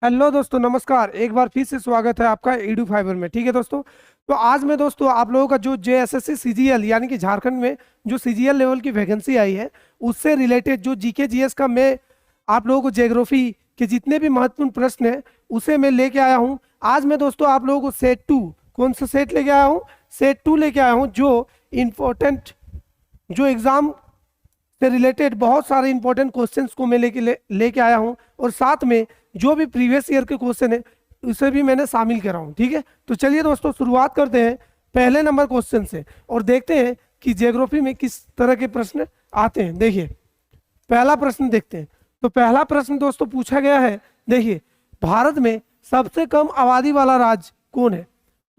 Hello दोस्तों, नमस्कार। एक बार फिर से स्वागत है आपका एडू फाइबर में। ठीक है दोस्तों, तो आज मैं दोस्तों आप लोगों का जो जेएसएससी सीजीएल यानी कि झारखंड में जो सीजीएल लेवल की वैकेंसी आई है उससे रिलेटेड जो जीके जीएस का मैं आप लोगों को ज्योग्राफी के जितने भी महत्वपूर्ण प्रश्न है उसे मैं लेके आया हूँ। आज मैं दोस्तों आप लोगों को सेट टू, कौन सा सेट लेके आया हूँ? सेट टू लेके आया हूँ, जो इम्पोर्टेंट, जो एग्जाम से रिलेटेड बहुत सारे इंपॉर्टेंट क्वेश्चंस को मैं लेके आया हूं, और साथ में जो भी प्रीवियस ईयर के क्वेश्चन है उसे भी मैंने शामिल करा हूं। ठीक है, तो चलिए दोस्तों शुरुआत करते हैं पहले नंबर क्वेश्चन से और देखते हैं कि ज्योग्राफी में किस तरह के प्रश्न आते हैं। देखिए पहला प्रश्न देखते हैं। तो पहला प्रश्न दोस्तों पूछा गया है, देखिए भारत में सबसे कम आबादी वाला राज्य कौन है?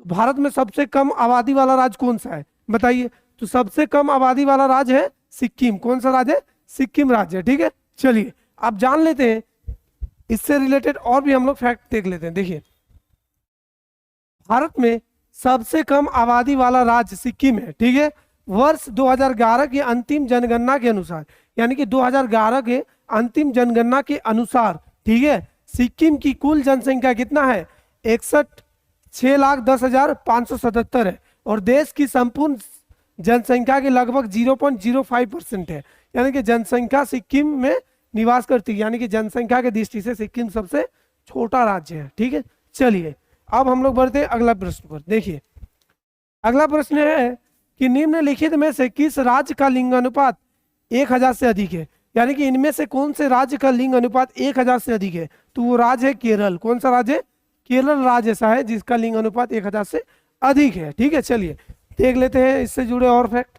भारत में सबसे कम आबादी वाला राज्य कौन सा है बताइए? तो सबसे कम आबादी वाला राज्य है सिक्किम। कौन सा राज्य है? सिक्किम राज्य है। ठीक है, चलिए अब जान लेते हैं इससे रिलेटेड और भी हम लोग फैक्ट देख लेते हैं। देखिए भारत में सबसे कम आबादी वाला राज्य सिक्किम है। ठीक है, वर्ष 2011 की अंतिम जनगणना के अनुसार, यानी कि 2011 के अंतिम जनगणना के अनुसार, ठीक है, सिक्किम की कुल जनसंख्या कितना है? 6,10,577 है, और देश की संपूर्ण जनसंख्या के लगभग 0.05% है। यानी कि जनसंख्या सिक्किम में निवास करती है, यानी कि जनसंख्या की दृष्टि से सिक्किम सबसे छोटा राज्य है। ठीक है, चलिए अब हम लोग बढ़ते हैं अगला प्रश्न पर। देखिए अगला प्रश्न है कि निम्नलिखित में से किस राज्य का लिंग अनुपात 1000 से अधिक है? यानी कि इनमें से कौन से राज्य का लिंग अनुपात 1000 से अधिक है? तो वो राज्य है केरल। कौन सा राज्य है? केरल राज्य ऐसा है जिसका लिंग अनुपात 1000 से अधिक है। ठीक है, चलिए देख लेते हैं इससे जुड़े और फैक्ट।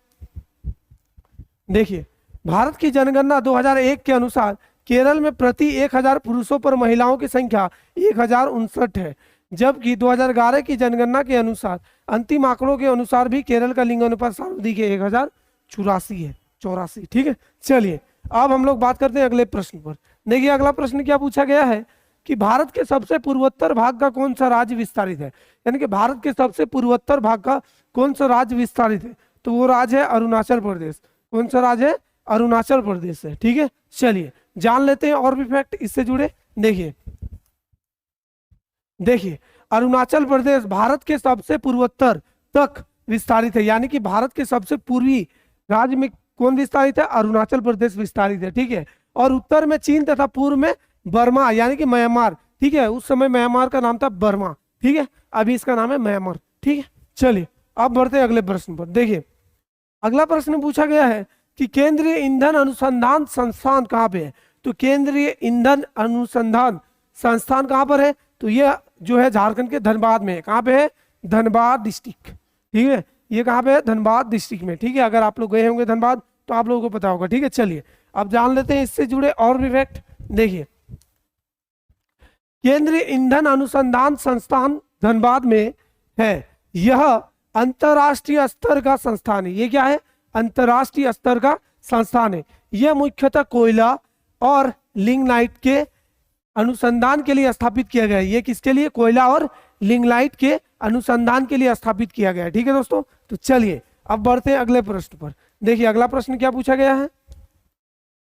देखिए भारत की जनगणना 2001 के अनुसार केरल में प्रति 1000 पुरुषों पर महिलाओं की संख्या 1059 है, जबकि 2011 की जनगणना के अनुसार अंतिम आंकड़ों के अनुसार भी केरल का लिंग अनुपात सर्वाधिक है, 1084 है, 84। ठीक है, चलिए अब हम लोग बात करते हैं अगले प्रश्न पर। देखिए अगला प्रश्न क्या पूछा गया है कि भारत के सबसे पूर्वोत्तर भाग का कौन सा राज्य विस्तारित है? यानी कि भारत के सबसे पूर्वोत्तर भाग का कौन सा राज्य विस्तारित है? तो वो राज्य है अरुणाचल प्रदेश। कौन सा राज्य है? अरुणाचल प्रदेश है। ठीक है, चलिए जान लेते हैं और भी फैक्ट इससे जुड़े। देखिए देखिए अरुणाचल प्रदेश भारत के सबसे पूर्वोत्तर तक विस्तारित है, यानी कि भारत के सबसे पूर्वी राज्य में कौन विस्तारित है? अरुणाचल प्रदेश विस्तारित है। ठीक है, और उत्तर में चीन तथा पूर्व में बर्मा यानी कि म्यांमार। ठीक है, उस समय म्यांमार का नाम था बर्मा। ठीक है, अभी इसका नाम है म्यांमार। ठीक है, चलिए अब बढ़ते हैं अगले प्रश्न पर। देखिए अगला प्रश्न पूछा गया है कि केंद्रीय ईंधन अनुसंधान संस्थान कहाँ पे है? तो केंद्रीय ईंधन अनुसंधान संस्थान कहाँ पर है? तो ये जो है झारखंड के धनबाद में है। कहाँ पे है? धनबाद डिस्ट्रिक्ट। ठीक है, ये कहाँ पे है? धनबाद डिस्ट्रिक्ट में। ठीक है, अगर आप लोग गए होंगे धनबाद तो आप लोगों को पता होगा। ठीक है, चलिए अब जान लेते हैं इससे जुड़े और भी फैक्ट। देखिए केंद्रीय ईंधन अनुसंधान संस्थान धनबाद में है। यह अंतरराष्ट्रीय स्तर का संस्थान है। ये क्या है? अंतरराष्ट्रीय स्तर का संस्थान है। यह मुख्यतः कोयला और लिग्नाइट के अनुसंधान के लिए स्थापित किया गया है। ये किसके लिए? कोयला और लिग्नाइट के अनुसंधान के लिए स्थापित किया गया है। ठीक है दोस्तों, तो चलिए अब बढ़ते हैं अगले प्रश्न पर। देखिए अगला प्रश्न क्या पूछा गया है?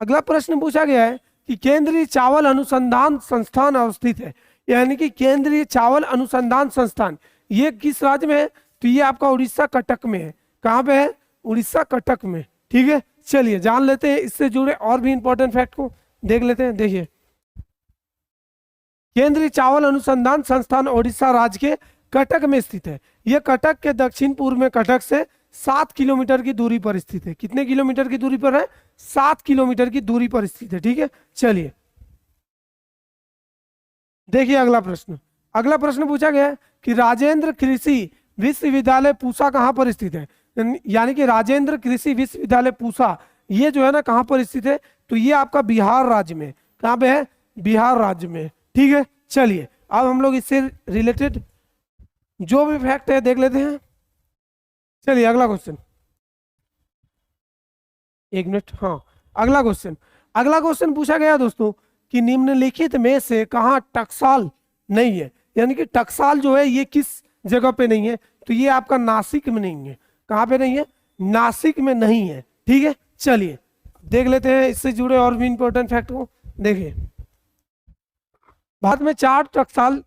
अगला प्रश्न पूछा गया है कि केंद्रीय चावल अनुसंधान संस्थान अवस्थित है। यानी कि केंद्रीय चावल अनुसंधान संस्थान ये किस राज्य में है? तो ये आपका उड़ीसा कटक में है। कहाँ पे है? उड़ीसा कटक में। ठीक है, चलिए जान लेते हैं इससे जुड़े और भी इंपॉर्टेंट फैक्ट को देख लेते हैं। देखिए केंद्रीय चावल अनुसंधान संस्थान ओडिशा राज्य के कटक में स्थित है। यह कटक के दक्षिण पूर्व में कटक से 7 किलोमीटर की दूरी पर स्थित है। कितने किलोमीटर की दूरी पर है? 7 किलोमीटर की दूरी पर स्थित है। ठीक है, चलिए देखिए अगला प्रश्न। अगला प्रश्न पूछा गया है कि राजेंद्र कृषि विश्वविद्यालय पूसा कहाँ पर स्थित है? यानी कि राजेंद्र कृषि विश्वविद्यालय पूसा ये जो है ना कहाँ पर स्थित है? तो ये आपका बिहार राज्य में। कहाँ पे है? बिहार राज्य में। ठीक है, चलिए अब हम लोग इससे रिलेटेड जो भी फैक्ट है देख लेते हैं। चलिए अगला क्वेश्चन, एक मिनट। हाँ, अगला क्वेश्चन। अगला क्वेश्चन पूछा गया दोस्तों कि निम्नलिखित में से कहाँ टकसाल नहीं है? यानी कि टकसाल जो है ये किस जगह पे नहीं है? तो ये आपका नासिक में नहीं है। कहाँ पे नहीं है? नासिक में नहीं है। ठीक है, चलिए देख लेते हैं इससे जुड़े और भी इंपॉर्टेंट फैक्ट को। देखिए भारत में 4 टकसाल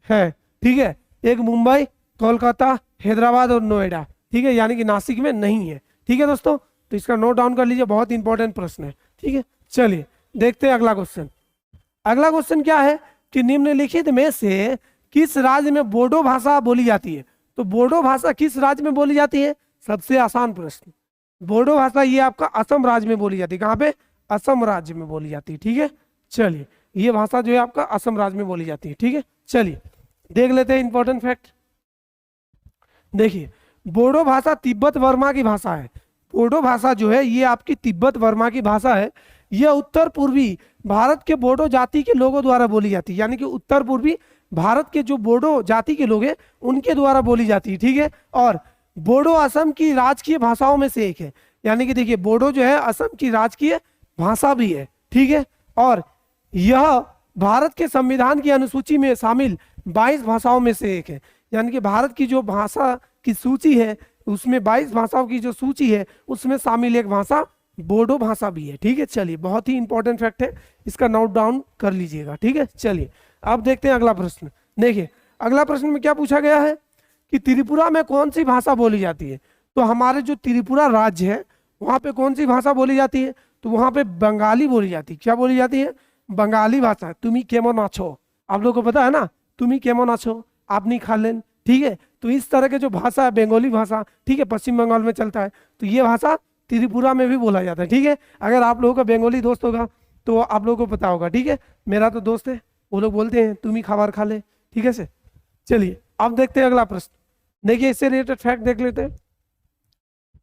है, ठीक है, एक मुंबई, कोलकाता, हैदराबाद और नोएडा, ठीक है, यानी कि नासिक में नहीं है, ठीक है दोस्तों। तो इसका नोट डाउन कर लीजिए, बहुत इंपॉर्टेंट प्रश्न है, ठीक है। चलिए देखते हैं अगला क्वेश्चन। अगला क्वेश्चन क्या है कि निम्नलिखित में से किस राज्य में बोडो भाषा बोली जाती है? तो बोडो भाषा किस राज्य में बोली जाती है? सबसे आसान प्रश्न। बोडो भाषा ये आपका असम राज्य में बोली जाती है। कहाँ पे? असम राज्य में बोली जाती है, ठीक है। चलिए ये भाषा जो है आपका असम राज्य में बोली जाती है, ठीक है। चलिए देख लेते हैं इंपॉर्टेंट फैक्ट। देखिए बोडो भाषा तिब्बत वर्मा की भाषा है। बोडो भाषा जो है ये आपकी तिब्बत वर्मा की भाषा है। यह उत्तर पूर्वी भारत के बोडो जाति के लोगों द्वारा बोली जाती है, यानी कि उत्तर पूर्वी भारत के जो बोडो जाति के लोग हैं उनके द्वारा बोली जाती है, ठीक है। और बोडो असम की राजकीय भाषाओं में से एक है, यानी कि देखिए बोडो जो है असम की राजकीय भाषा भी है, ठीक है। और यह भारत के संविधान की अनुसूची में शामिल 22 भाषाओं में से एक है, यानी कि भारत की जो भाषा की सूची है उसमें 22 भाषाओं की जो सूची है उसमें शामिल एक भाषा बोडो भाषा भी है, ठीक है। चलिए बहुत ही इंपॉर्टेंट फैक्ट है, इसका नोट डाउन कर लीजिएगा, ठीक है। चलिए अब देखते हैं अगला प्रश्न। देखिए अगला प्रश्न में क्या पूछा गया है कि त्रिपुरा में कौन सी भाषा बोली जाती है? तो हमारे जो त्रिपुरा राज्य है वहाँ पे कौन सी भाषा बोली जाती है? तो वहाँ पे बंगाली बोली जाती है। क्या बोली जाती है? बंगाली भाषा। तुम्ही केमन आछो, आप लोगों को पता है ना, तुम्ही केमन आछो, आपनी खा लेन, ठीक है। तो इस तरह के जो भाषा है बंगाली भाषा, ठीक है, पश्चिम बंगाल में चलता है, तो ये भाषा त्रिपुरा में भी बोला जाता है, ठीक है। अगर आप लोगों का बंगाली दोस्त होगा तो आप लोगों को पता होगा, ठीक है। मेरा तो दोस्त है, वो लोग बोलते हैं तुम ही खाबार खा ले, ठीक है से। चलिए अब देखते हैं अगला प्रश्न। देखिए इससे रिलेटेड फैक्ट देख लेते हैं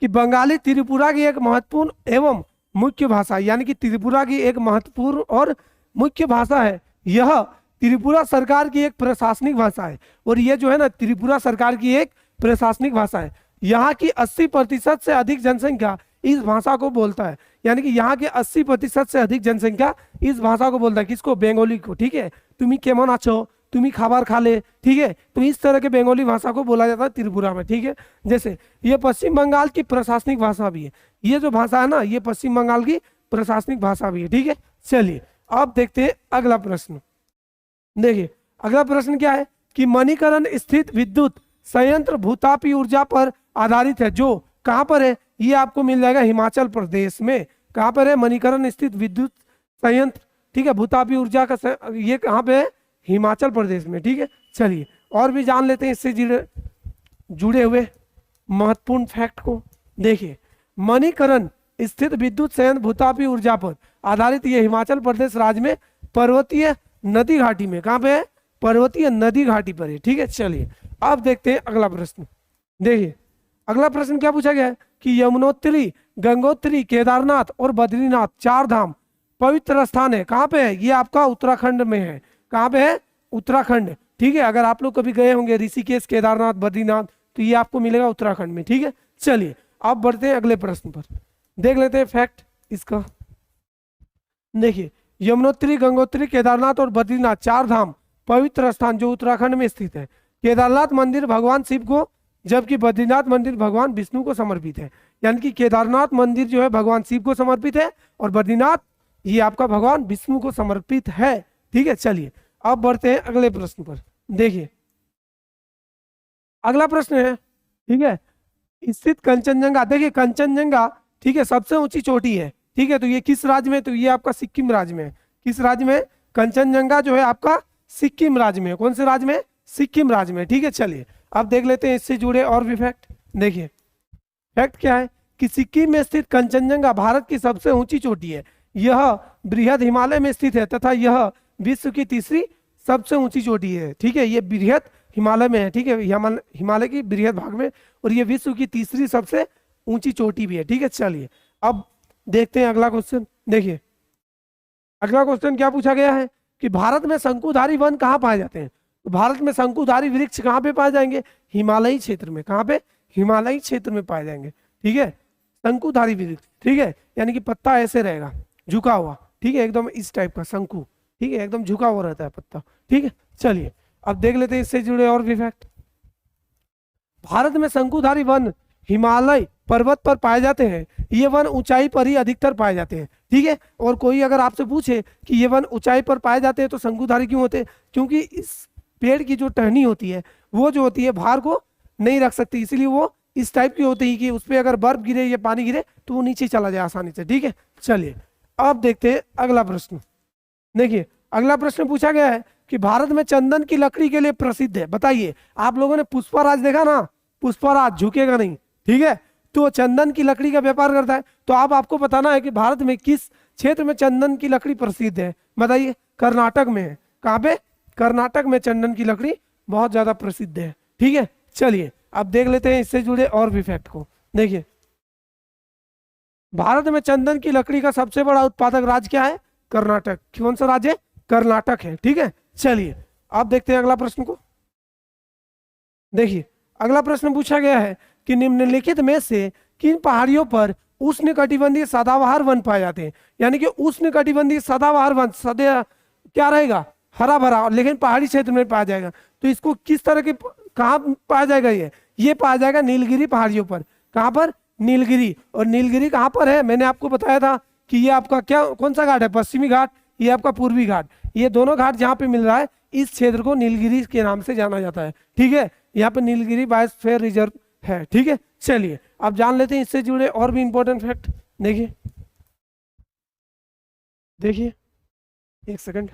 कि बंगाली त्रिपुरा की एक महत्वपूर्ण एवं मुख्य भाषा, यानी कि त्रिपुरा की एक महत्वपूर्ण और मुख्य भाषा है। यह त्रिपुरा सरकार की एक प्रशासनिक भाषा है, और यह जो है ना त्रिपुरा सरकार की एक प्रशासनिक भाषा है। यहाँ की 80% से अधिक जनसंख्या इस भाषा को बोलता है, यानी कि यहाँ के 80% से अधिक जनसंख्या इस भाषा को बोलता है। किसको? बंगाली को, ठीक है। तुम्ही केमन आछो, तुम्ही खाबार खा ले, ठीक है। तो इस तरह के बंगाली भाषा को बोला जाता है त्रिपुरा में, ठीक है। जैसे ये पश्चिम बंगाल की प्रशासनिक भाषा भी है, ये जो भाषा है ना ये पश्चिम बंगाल की प्रशासनिक भाषा भी है, ठीक है। चलिए अब देखते हैं अगला प्रश्न। देखिए अगला प्रश्न क्या है कि मणिकरण स्थित विद्युत संयंत्र भूतापी ऊर्जा पर आधारित है, जो कहां पर है? ये आपको मिल जाएगा हिमाचल प्रदेश में। कहां पर है? मणिकरण स्थित विद्युत संयंत्र, ठीक है, भूतापी ऊर्जा का ये कहां पे है? हिमाचल प्रदेश में, ठीक है। चलिए और भी जान लेते हैं इससे जुड़े हुए महत्वपूर्ण फैक्ट को। देखिए मणिकरण स्थित विद्युत संयंत्र भूतापी ऊर्जा पर आधारित ये हिमाचल प्रदेश राज्य में पर्वतीय नदी घाटी में, कहां पे है? पर्वतीय नदी घाटी पर है, ठीक है। चलिए अब देखते हैं अगला प्रश्न। देखिए अगला प्रश्न क्या पूछा गया है कि यमुनोत्री, गंगोत्री, केदारनाथ और बद्रीनाथ 4 धाम पवित्र स्थान है, कहां पे है? ये आपका उत्तराखंड में है। कहां पे है? उत्तराखंड, ठीक है। अगर आप लोग कभी गए होंगे ऋषिकेश, केदारनाथ, बद्रीनाथ, तो ये आपको मिलेगा उत्तराखंड में, ठीक है। चलिए अब बढ़ते हैं अगले प्रश्न पर, देख लेते हैं फैक्ट इसका। देखिए यमुनोत्री, गंगोत्री, केदारनाथ और बद्रीनाथ 4 धाम पवित्र स्थान जो उत्तराखंड में स्थित है। केदारनाथ मंदिर भगवान शिव को, जबकि बद्रीनाथ मंदिर भगवान विष्णु को समर्पित है। यानी कि केदारनाथ मंदिर जो है भगवान शिव को समर्पित है और बद्रीनाथ ये आपका भगवान विष्णु को समर्पित है, ठीक है। चलिए अब बढ़ते हैं अगले प्रश्न पर। देखिए अगला प्रश्न है, ठीक है, स्थित कंचनजंगा। देखिए कंचनजंगा, ठीक है, सबसे ऊंची चोटी है, ठीक है। तो ये किस राज्य में? तो ये आपका सिक्किम राज्य में है। किस राज्य में? कंचनजंगा जो है आपका सिक्किम राज्य में। कौन से राज्य में? सिक्किम राज्य में, ठीक है। चलिए अब देख लेते हैं इससे जुड़े और भी फैक्ट। देखिए फैक्ट क्या है कि सिक्किम में स्थित कंचनजंगा भारत की सबसे ऊंची चोटी है। यह बृहद हिमालय में स्थित है तथा यह विश्व की तीसरी सबसे ऊंची चोटी है, ठीक है। ये बृहद हिमालय में है, ठीक है, हिमालय की बृहद भाग में, और ये विश्व की तीसरी सबसे ऊंची चोटी भी है, ठीक है। चलिए अब देखते हैं अगला क्वेश्चन। देखिए अगला क्वेश्चन क्या पूछा गया है कि भारत में शंकुधारी वन कहाँ पाए जाते हैं? तो भारत में शंकुधारी वृक्ष कहाँ पे पाए जाएंगे? हिमालयी क्षेत्र में। कहाँ पे? हिमालयी क्षेत्र में पाए जाएंगे, ठीक है। शंकुधारी वृक्ष, ठीक है, यानी कि पत्ता ऐसे रहेगा झुका हुआ, ठीक है, एकदम इस टाइप का शंकु, ठीक है, एकदम झुका हुआ रहता है पत्ता, ठीक है। चलिए अब देख लेते हैं इससे जुड़े और भी फैक्ट। भारत में शंकुधारी वन हिमालय पर्वत पर पाए जाते हैं। ये वन ऊंचाई पर ही अधिकतर पाए जाते हैं, ठीक है। और कोई अगर आपसे पूछे कि ये वन ऊंचाई पर पाए जाते हैं तो शंकुधारी क्यों होते हैं, क्योंकि इस पेड़ की जो टहनी होती है वो जो होती है भार को नहीं रख सकती, इसीलिए वो इस टाइप की होती है कि उस पर अगर बर्फ गिरे या पानी गिरे तो वो नीचे चला जाए आसानी से, ठीक है। चलिए अब देखते हैं अगला प्रश्न। देखिए अगला प्रश्न पूछा गया है कि भारत में चंदन की लकड़ी के लिए प्रसिद्ध है। बताइए, आप लोगों ने पुष्पराज देखा ना, पुष्पराज झुकेगा नहीं, ठीक है। तो चंदन की लकड़ी का व्यापार करता है, तो आपको बताना है कि भारत में किस क्षेत्र में चंदन की लकड़ी प्रसिद्ध है। बताइए, कर्नाटक में है। कहाँ पे? कर्नाटक में चंदन की लकड़ी बहुत ज्यादा प्रसिद्ध है, ठीक है। चलिए अब देख लेते हैं इससे जुड़े और भी फैक्ट को। देखिए भारत में चंदन की लकड़ी का सबसे बड़ा उत्पादक राज्य क्या है? कर्नाटक। कौन सा राज्य है? कर्नाटक है, ठीक है। चलिए अब देखते हैं अगला प्रश्न को। देखिए अगला प्रश्न पूछा गया है कि निम्नलिखित में से किन पहाड़ियों पर उष्णकटिबंधीय सदाबहार वन पाए जाते हैं। यानी कि उष्णकटिबंधीय सदाबहार वन सदा क्या रहेगा? हरा भरा, लेकिन पहाड़ी क्षेत्र में पाया जाएगा। तो इसको किस तरह के कहाँ पाया जाएगा? ये पाया जाएगा नीलगिरी पहाड़ियों पर। कहाँ पर? नीलगिरी। और नीलगिरी कहाँ पर है? मैंने आपको बताया था कि ये आपका क्या कौन सा घाट है? पश्चिमी घाट, ये आपका पूर्वी घाट। ये दोनों घाट जहाँ पे मिल रहा है इस क्षेत्र को नीलगिरी के नाम से जाना जाता है, ठीक है। यहाँ पे नीलगिरी बायोस्फीयर रिजर्व है, ठीक है। चलिए अब जान लेते हैं इससे जुड़े और भी इंपॉर्टेंट फैक्ट। देखिए देखिए एक सेकंड।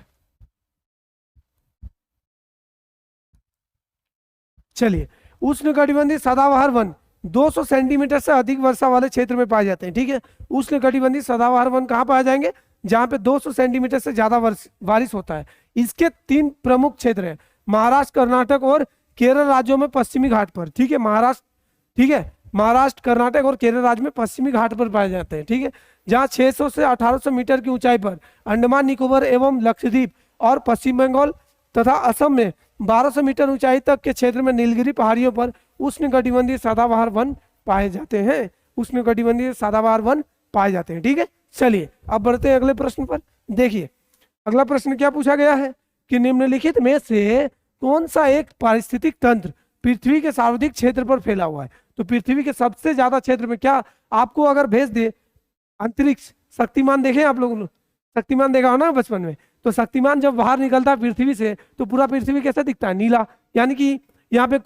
चलिए उष्णकटिबंधीय सदाबहार वन 200 सेंटीमीटर से अधिक वर्षा वाले क्षेत्र में पाए जाते हैं, ठीक है। उष्णकटिबंधीय सदाबहार वन कहाँ पाए जाएंगे? जहां पे 200 सेंटीमीटर से ज्यादा बारिश होता है। इसके 3 प्रमुख क्षेत्र है, महाराष्ट्र, कर्नाटक और केरल राज्यों में पश्चिमी घाट पर, ठीक है। महाराष्ट्र, ठीक है, महाराष्ट्र, कर्नाटक और केरल राज्य में पश्चिमी घाट पर पाए जाते हैं, ठीक है। जहाँ 600 से 1800 मीटर की ऊंचाई पर अंडमान निकोबार एवं लक्षद्वीप और पश्चिम बंगाल तथा असम में 1200 मीटर ऊंचाई तक के क्षेत्र में नीलगिरी पहाड़ियों पर उष्णकटिबंधीय सदाबहार वन पाए जाते हैं। उष्णकटिबंधीय सदाबहार वन पाए जाते हैं, ठीक है। चलिए अब बढ़ते हैं अगले प्रश्न पर। देखिए अगला प्रश्न क्या पूछा गया है कि निम्नलिखित में से कौन सा एक पारिस्थितिक तंत्र पृथ्वी के सर्वाधिक क्षेत्र पर फैला हुआ है। तो पृथ्वी के सबसे ज्यादा क्षेत्र में, क्या आपको अगर भेज दे अंतरिक्ष, शक्तिमान देखे आप लोगों ने? शक्तिमान देखा हो ना बचपन में? तो शक्तिमान जब बाहर निकलता है पृथ्वी से तो पूरा पृथ्वी कैसा दिखता है? नीला। यानी कि यहाँ पे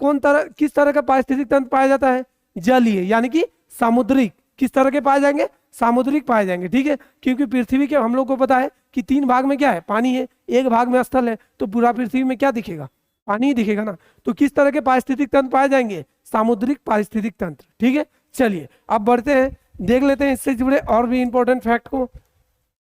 किस तरह का पारिस्थितिक तंत्र पाया जाता है? जलीय, यानी कि सामुद्रिक। किस तरह के पाए जाएंगे? सामुद्रिक पाए जाएंगे, ठीक है। क्योंकि पृथ्वी के हम लोग को पता है कि 3 भाग में क्या है? पानी है, 1 भाग में स्थल है, तो पूरा पृथ्वी में क्या दिखेगा? पानी ही दिखेगा ना। तो किस तरह के पारिस्थितिक तंत्र पाए जाएंगे? सामुद्रिक पारिस्थितिक तंत्र, ठीक है। चलिए अब बढ़ते हैं, देख लेते हैं इससे जुड़े और भी इंपॉर्टेंट फैक्ट को।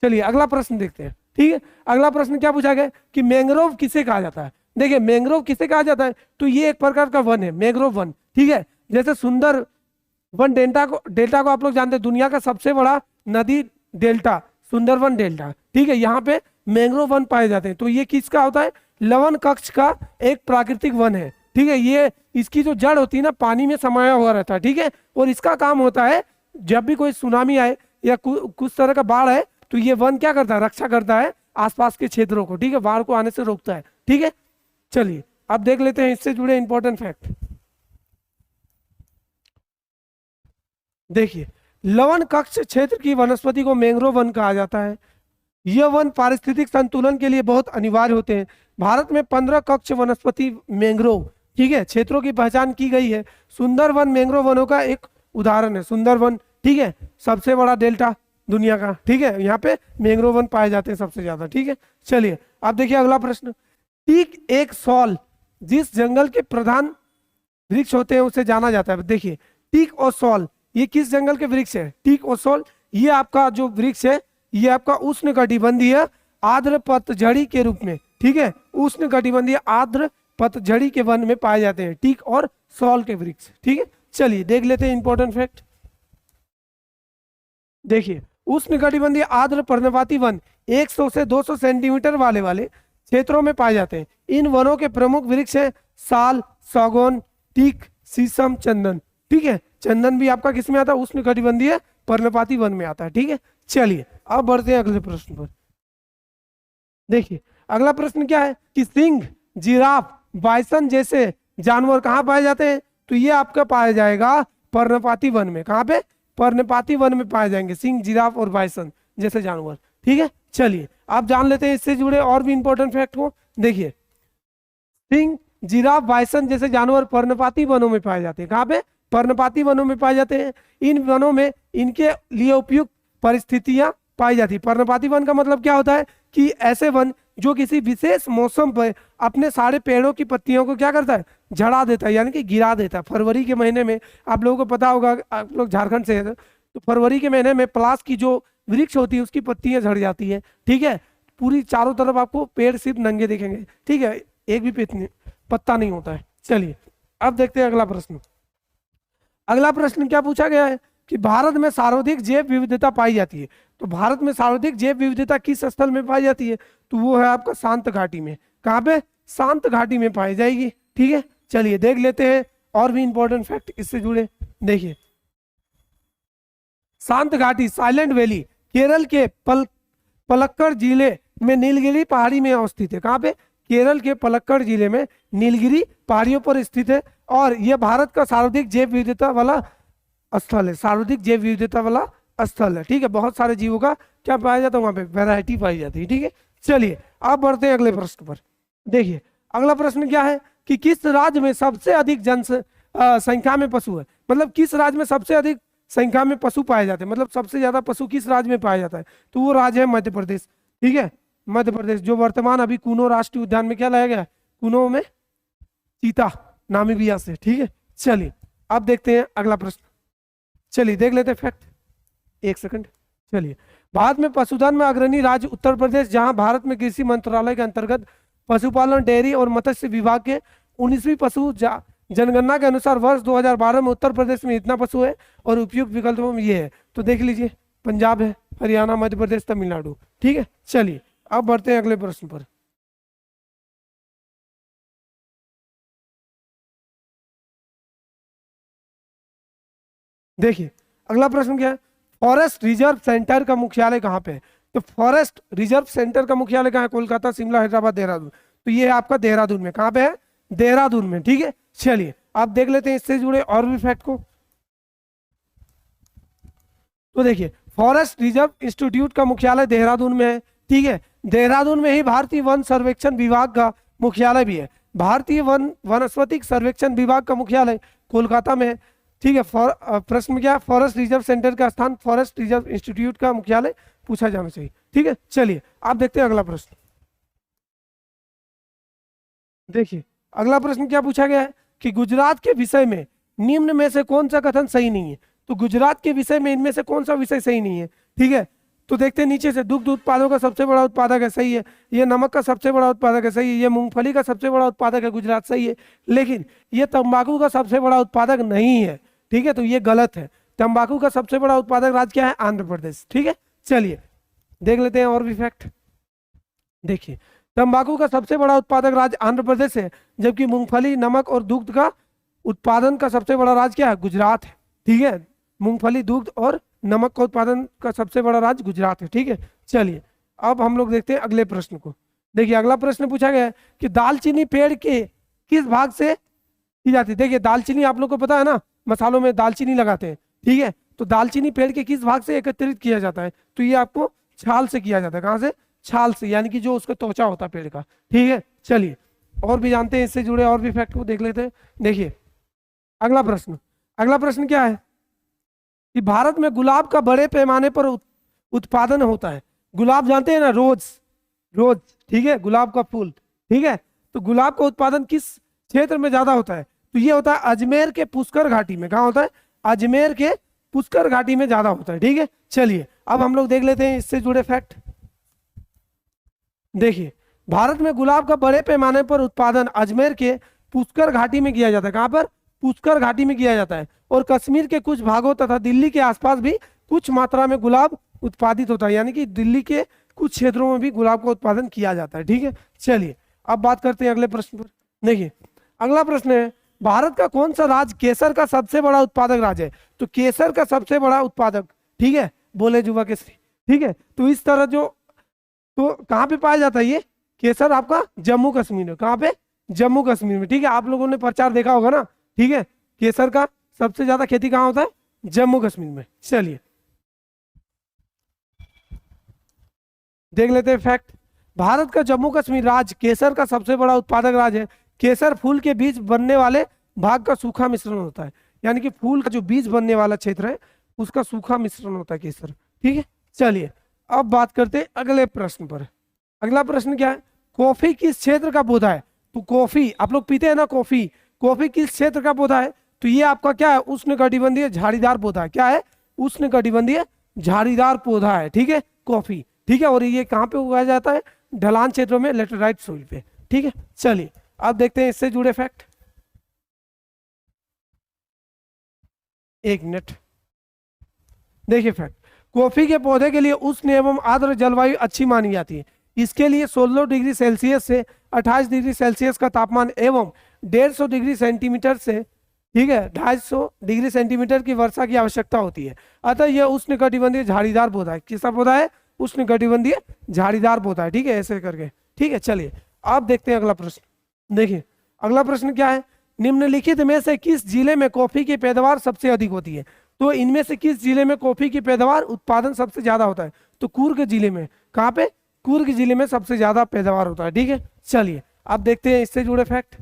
चलिए अगला प्रश्न देखते हैं, ठीक है। अगला प्रश्न क्या पूछा गया कि मैंग्रोव किसे कहा जाता है? देखिए मैंग्रोव किसे कहा जाता है? तो ये एक प्रकार का वन है, मैंग्रोव वन, ठीक है। जैसे सुंदर वन डेल्टा को आप लोग जानते हैं, दुनिया का सबसे बड़ा नदी डेल्टा, सुंदरवन डेल्टा, ठीक है। यहाँ पे मैंग्रोव वन पाए जाते हैं। तो ये किसका होता है? लवण कक्ष का एक प्राकृतिक वन है, ठीक है। ये इसकी जो जड़ होती है ना पानी में समाया हुआ रहता है, ठीक है। और इसका काम होता है जब भी कोई सुनामी आए या कुछ तरह का बाढ़ आए तो ये वन क्या करता है? रक्षा करता है आसपास के क्षेत्रों को, ठीक है। बाढ़ को आने से रोकता है, ठीक है। चलिए अब देख लेते हैं इससे जुड़े इंपॉर्टेंट फैक्ट। देखिए लवण कक्ष क्षेत्र की वनस्पति को मैंग्रोव वन कहा जाता है। यह वन पारिस्थितिक संतुलन के लिए बहुत अनिवार्य होते हैं। भारत में 15 कक्ष वनस्पति मैंग्रोव, ठीक है, क्षेत्रों की पहचान की गई है। सुंदरवन मैंग्रोव वनों का एक उदाहरण है, सुंदरवन, ठीक है। सबसे बड़ा डेल्टा दुनिया का, ठीक है। यहाँ पे मैंग्रोव वन पाए जाते हैं सबसे ज्यादा, ठीक है। चलिए अब देखिए अगला प्रश्न। टीक एक सॉल जिस जंगल के प्रधान वृक्ष होते हैं उसे जाना जाता है। देखिए टीक और सॉल ये किस जंगल के वृक्ष है? टीक और सॉल ये आपका जो वृक्ष है ये आपका उष्णकटिबंधीय आर्द्र पतझड़ी के रूप में, ठीक है, उष्णकटिबंधीय आर्द्र पतझड़ी के वन में पाए जाते हैं, टीक और सॉल के वृक्ष, ठीक है। चलिए देख लेते हैं इंपॉर्टेंट फैक्ट। देखिए उष्णकटिबंधीय आर्द्र पर्णपाती वन 100 से 200 सेंटीमीटर वाले क्षेत्रों में पाए जाते हैं। इन वनों के प्रमुख वृक्ष हैं साल, सागौन, टीक, शीशम, चंदन, ठीक है। चंदन भी आपका किस में आता है? उष्णकटिबंधीय पर्णपाती वन में आता है, ठीक है। चलिए अब बढ़ते हैं अगले प्रश्न पर। देखिए अगला प्रश्न क्या है कि सिंह, जिराफ, बाइसन जैसे जानवर कहाँ पाए जाते हैं? तो ये आपका पाया जाएगा पर्णपाती वन में। कहाँ पे? पर्णपाती वन में पाए जाएंगे सिंह, जिराफ और बाइसन जैसे जानवर। ठीक है, चलिए आप जान लेते हैं इससे जुड़े और भी इंपॉर्टेंट फैक्ट को। देखिए, सिंह, जिराफ, बाइसन जैसे जानवर पर्णपाती वनों में पाए जाते हैं। कहाँ पे? पर्णपाती वनों में पाए जाते हैं। इन वनों में इनके लिए उपयुक्त परिस्थितियां पाई जाती है। पर्णपाती वन का मतलब क्या होता है कि ऐसे वन जो किसी विशेष मौसम पर अपने सारे पेड़ों की पत्तियों को क्या करता है? झड़ा देता है, यानी कि गिरा देता है। फरवरी के महीने में आप लोगों को पता होगा, आप लोग झारखंड से हैं तो फरवरी के महीने में पलास की जो वृक्ष होती है उसकी पत्तियां झड़ जाती है। ठीक है, पूरी चारों तरफ आपको पेड़ सिर्फ नंगे दिखेंगे। ठीक है, एक भी पत्ता नहीं होता है। चलिए अब देखते हैं अगला प्रश्न। अगला प्रश्न क्या पूछा गया है कि भारत में सर्वाधिक जैव विविधता पाई जाती है। तो भारत में सर्वाधिक जैव विविधता किस स्थल में पाई जाती है? तो वो है आपका शांत घाटी में। कहाँ पे? शांत घाटी में पाई जाएगी। ठीक है, चलिए देख लेते हैं और भी इंपॉर्टेंट फैक्ट इससे जुड़े। देखिए, शांत घाटी साइलेंट वैली केरल के पलक्कड़ जिले में नीलगिरी पहाड़ी में अवस्थित है। कहाँ पे? केरल के पलक्कड़ जिले में नीलगिरी पहाड़ियों पर स्थित है और यह भारत का सर्वाधिक जैव विविधता वाला स्थल है। सर्वाधिक जैव विविधता वाला स्थल है। ठीक है, बहुत सारे जीवों का क्या पाया जाता है वहां पे? वैरायटी पाई जाती है। ठीक है, चलिए आप बढ़ते हैं अगले प्रश्न पर। देखिए अगला प्रश्न क्या है कि किस राज्य में सबसे अधिक संख्या में पशु है? मतलब किस राज्य में सबसे अधिक संख्या में पशु पाए जाते हैं, मतलब सबसे ज्यादा पशु किस राज्य में पाया जाता है? तो वो राज्य है मध्य प्रदेश। ठीक है, मध्य प्रदेश, जो वर्तमान अभी कूनो राष्ट्रीय उद्यान में क्या लाया गया है? कूनो में चीता, नामीबिया से। ठीक है, चलिए अब देखते हैं अगला प्रश्न। चलिए देख लेते हैं फैक्ट, एक सेकंड। चलिए, भारत में पशुधन में अग्रणी राज्य उत्तर प्रदेश, जहां भारत में कृषि मंत्रालय के अंतर्गत पशुपालन, डेयरी और मत्स्य विभाग के 19वीं पशु जनगणना के अनुसार वर्ष 2012 में उत्तर प्रदेश में इतना पशु है और उपयुक्त विकल्पों में ये है। तो देख लीजिए, पंजाब है, हरियाणा, मध्य प्रदेश, तमिलनाडु। ठीक है, चलिए अब बढ़ते हैं अगले प्रश्न पर। देखिए अगला प्रश्न क्या है? फॉरेस्ट रिजर्व सेंटर का मुख्यालय कहाँ पे है? तो फॉरेस्ट रिजर्व सेंटर का मुख्यालय कहाँ है? कोलकाता, शिमला, हैदराबाद, देहरादून। तो ये है आपका देहरादून में। कहाँ पे है? देहरादून में। ठीक है, चलिए आप देख लेते हैं इससे जुड़े और भी फैक्ट को। तो देखिए, फॉरेस्ट रिजर्व इंस्टीट्यूट का मुख्यालय देहरादून में है। ठीक है, देहरादून में ही भारतीय वन सर्वेक्षण विभाग का मुख्यालय भी है। भारतीय वनस्पतिक सर्वेक्षण विभाग का मुख्यालय कोलकाता में है। ठीक है, प्रश्न में क्या? फॉरेस्ट रिजर्व सेंटर का स्थान फॉरेस्ट रिजर्व इंस्टीट्यूट का मुख्यालय पूछा जाना चाहिए। ठीक है, चलिए आप देखते हैं अगला प्रश्न। देखिए अगला प्रश्न क्या पूछा गया है कि गुजरात के विषय में निम्न में से कौन सा कथन सही नहीं है? तो गुजरात के विषय में इनमें से कौन सा विषय सही नहीं है? ठीक है, तो देखते हैं नीचे से। दुग्ध उत्पादों का सबसे बड़ा उत्पादक है, सही है। ये नमक का सबसे बड़ा उत्पादक है, सही है। ये मूंगफली का सबसे बड़ा उत्पादक है, गुजरात, सही है। लेकिन ये तंबाकू का सबसे बड़ा उत्पादक नहीं है। ठीक है, तो ये गलत है। तंबाकू का सबसे बड़ा उत्पादक राज्य क्या है? आंध्र प्रदेश। ठीक है, चलिए देख लेते हैं और भी फैक्ट। देखिए, तंबाकू का सबसे बड़ा उत्पादक राज्य आंध्र प्रदेश है, जबकि मूंगफली, नमक और दुग्ध का उत्पादन का सबसे बड़ा राज्य क्या है? गुजरात है। ठीक है, मूंगफली, दुग्ध और नमक का उत्पादन का सबसे बड़ा राज्य गुजरात है। ठीक है, चलिए अब हम लोग देखते हैं अगले प्रश्न को। देखिए अगला प्रश्न पूछा गया है कि दालचीनी पेड़ के किस भाग से की जाती है? देखिए दालचीनी आप लोग को पता है ना, मसालों में दालचीनी लगाते हैं। ठीक है, तो दालचीनी पेड़ के किस भाग से एकत्रित किया जाता है? तो ये आपको छाल से किया जाता है। कहाँ से? छाल से, यानी कि जो उसका त्वचा होता है पेड़ का। ठीक है, चलिए और भी जानते हैं इससे जुड़े और भी फैक्ट को देख लेते हैं। देखिए अगला प्रश्न, अगला प्रश्न क्या है कि भारत में गुलाब का बड़े पैमाने पर उत्पादन होता है। गुलाब जानते हैं ना, रोज, रोज। ठीक है, गुलाब का फूल। ठीक है, तो गुलाब का उत्पादन किस क्षेत्र में ज्यादा होता है? तो ये होता है अजमेर के पुष्कर घाटी में। कहाँ होता है? अजमेर के पुष्कर घाटी में ज्यादा होता है। ठीक है, चलिए अब हम लोग देख लेते हैं इससे जुड़े फैक्ट। देखिए, भारत में गुलाब का बड़े पैमाने पर उत्पादन अजमेर के पुष्कर घाटी में किया जाता है। कहाँ पर? पुष्कर घाटी में किया जाता है। और कश्मीर के कुछ भागों तथा दिल्ली के आसपास भी कुछ मात्रा में गुलाब उत्पादित होता है, यानी कि दिल्ली के कुछ क्षेत्रों में भी गुलाब का उत्पादन किया जाता है। ठीक है, चलिए अब बात करते हैं अगले प्रश्न पर। देखिए अगला प्रश्न है, भारत का कौन सा राज्य केसर का सबसे बड़ा उत्पादक राज्य है? तो केसर का सबसे बड़ा उत्पादक, ठीक है, बोले जुबा केसरी। ठीक है, तो इस तरह जो, तो कहाँ पे पाया जाता है ये केसर? आपका जम्मू कश्मीर में। कहाँ पे? जम्मू कश्मीर में। ठीक है, आप लोगों ने प्रचार देखा होगा ना। ठीक है, केसर का सबसे ज्यादा खेती कहाँ होता है? जम्मू कश्मीर में। चलिए देख लेते हैं फैक्ट। भारत का जम्मू कश्मीर राज्य केसर का सबसे बड़ा उत्पादक राज्य है। केसर फूल के बीज बनने वाले भाग का सूखा मिश्रण होता है, यानी कि फूल का जो बीज बनने वाला क्षेत्र है उसका सूखा मिश्रण होता है केसर। ठीक है, चलिए अब बात करते हैं अगले प्रश्न पर। अगला प्रश्न क्या है? कॉफी किस क्षेत्र का पौधा है? तो कॉफी आप लोग पीते हैं ना कॉफी, कॉफी किस क्षेत्र का पौधा है? तो ये आपका क्या है? उष्णकटिबंधीय झाड़ीदार पौधा है। क्या है? उष्णकटिबंधीय झाड़ीदार पौधा है। ठीक है, कॉफी। ठीक है, और ये कहाँ पे उगाया जाता है? ढलान क्षेत्रों में, लेटराइट सोइल पे। ठीक है, चलिए अब देखते हैं इससे जुड़े फैक्ट। एक मिनट, देखिए फैक्ट। कॉफी के पौधे के लिए उष्ण एवं आर्द्र जलवायु अच्छी मानी जाती है। इसके लिए 16 डिग्री सेल्सियस से 28 डिग्री सेल्सियस का तापमान एवं 150 डिग्री सेंटीमीटर से, ठीक है, 250 डिग्री सेंटीमीटर की वर्षा की आवश्यकता होती है। अतः यह उष्णकटिबंधीय झाड़ीदार पौधा है। किसका पौधा है? उष्णकटिबंधीय झाड़ीदार पौधा है। ठीक है, ऐसे करके। ठीक है, चलिए अब देखते हैं अगला प्रश्न। देखिए अगला प्रश्न क्या है? निम्नलिखित में से किस जिले में कॉफी की पैदावार सबसे अधिक होती है? तो इनमें से किस जिले में कॉफी की पैदावार उत्पादन सबसे ज्यादा होता है? तो कुर्ग जिले में। कहाँ पे? कुर्ग जिले में सबसे ज्यादा पैदावार होता है। ठीक है, चलिए अब देखते हैं इससे जुड़े फैक्ट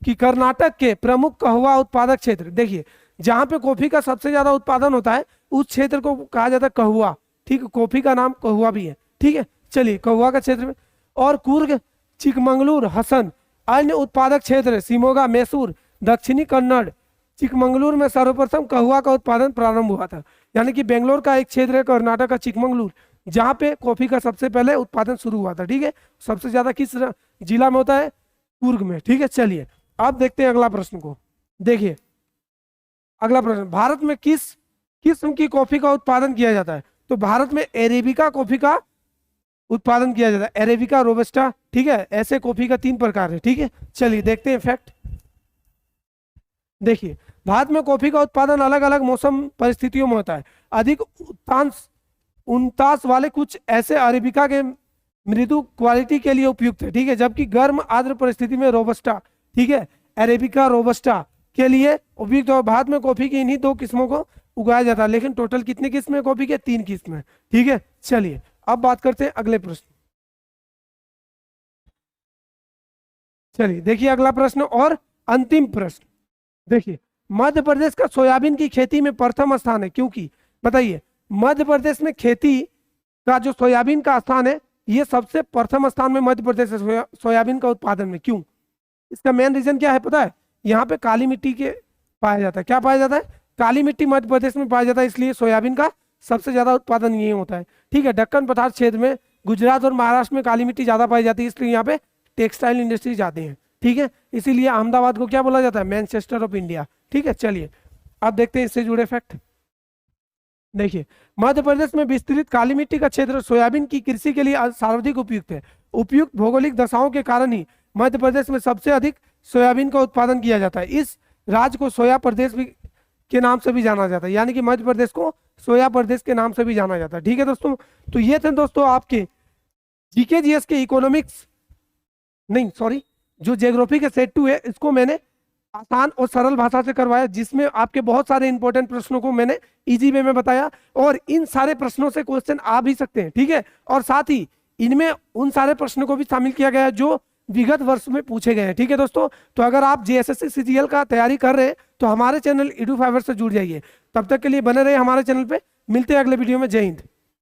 कि कर्नाटक के प्रमुख कहवा उत्पादक क्षेत्र। देखिए जहां पे कॉफी का सबसे ज्यादा उत्पादन होता है उस क्षेत्र को कहा जाता है कहवा। ठीक है, कॉफी का नाम कहवा भी है। ठीक है, चलिए कहवा का क्षेत्र में। और कुर्ग, चिकमंगलूर, हसन। अन्य उत्पादक क्षेत्र शिमोगा, मैसूर, दक्षिणी कन्नड़। चिकमंगलूर में सर्वप्रथम कहवा का उत्पादन प्रारंभ हुआ था, यानी कि बेंगलोर का एक क्षेत्र है कर्नाटक का चिकमंगलूर, जहां पे कॉफी का सबसे पहले उत्पादन शुरू हुआ था। ठीक है, सबसे ज्यादा किस जिला में होता है? कुर्ग में। ठीक है, चलिए अब देखते हैं अगला प्रश्न को। देखिए अगला प्रश्न, भारत में किस किस्म की कॉफी का उत्पादन किया जाता है? तो भारत में अरेबिका कॉफी का उत्पादन किया जाता है। Arabica, robusta. ठीक है, ऐसे कॉफी का 3 प्रकार है। ठीक है, चलिए देखते हैं फैक्ट। देखिए भारत में कॉफी का उत्पादन अलग अलग मौसम परिस्थितियों में होता है। अधिक उतास वाले कुछ ऐसे अरेबिका के मृदु क्वालिटी के लिए उपयुक्त है। ठीक है, जबकि गर्म आर्द्र परिस्थिति में रोबस्टा, ठीक है, अरेबिका रोबस्टा के लिए उपयुक्त। और भारत में कॉफी की इन्हीं 2 किस्मों को उगाया जाता है, लेकिन टोटल कितनी किस्में कॉफी के? 3 किस्में। ठीक है, चलिए अब बात करते हैं अगले प्रश्न। चलिए देखिए अगला प्रश्न और अंतिम प्रश्न। देखिए मध्य प्रदेश का सोयाबीन की खेती में प्रथम स्थान है, क्योंकि बताइए मध्य प्रदेश में खेती का जो सोयाबीन का स्थान है ये सबसे प्रथम स्थान में मध्य प्रदेश है सोयाबीन का उत्पादन में। क्यों? इसका मेन रीजन क्या है पता है? यहाँ पे काली मिट्टी के पाया जाता है। क्या पाया जाता है? काली मिट्टी मध्य प्रदेश में पाया जाता है, इसलिए सोयाबीन का सबसे ज्यादा उत्पादन यही होता है। ठीक है, दक्कन पठार क्षेत्र में, गुजरात और महाराष्ट्र में काली मिट्टी ज्यादा पाई जाती है, इसलिए यहाँ पे टेक्सटाइल इंडस्ट्री जाते हैं। ठीक है, इसीलिए अहमदाबाद को क्या बोला जाता है? Manchester of India. ठीक है, चलिए अब देखते हैं इससे जुड़े फैक्ट। देखिए मध्य प्रदेश में विस्तृत काली मिट्टी का क्षेत्र सोयाबीन की कृषि के लिए सर्वाधिक उपयुक्त है। उपयुक्त भौगोलिक दशाओं के कारण ही मध्य प्रदेश में सबसे अधिक सोयाबीन का उत्पादन किया जाता है। इस राज्य को सोया प्रदेश भी के नाम से भी जाना जाता है, यानी कि मध्य प्रदेश को सोया प्रदेश के नाम से भी जाना जाता है। ठीक है दोस्तों, तो ये थे दोस्तों आपके जीके जीएस के इकोनॉमिक्स, नहीं सॉरी, जो ज्योग्राफी के सेट 2 है इसको मैंने आसान और सरल भाषा से करवाया, जिसमें आपके बहुत सारे इंपॉर्टेंट प्रश्नों को मैंने इजी वे में बताया, और इन सारे प्रश्नों से क्वेश्चन आ भी सकते हैं। ठीक है, और साथ ही इनमें उन सारे प्रश्नों को भी शामिल किया गया है जो विगत वर्ष में पूछे गए हैं। ठीक है दोस्तों, तो अगर आप जेएसएससी सीजीएल का तैयारी कर रहे हैं तो हमारे चैनल ईडू फाइवर से जुड़ जाइए। तब तक के लिए बने रहे हमारे चैनल पे। मिलते हैं अगले वीडियो में। जय हिंद।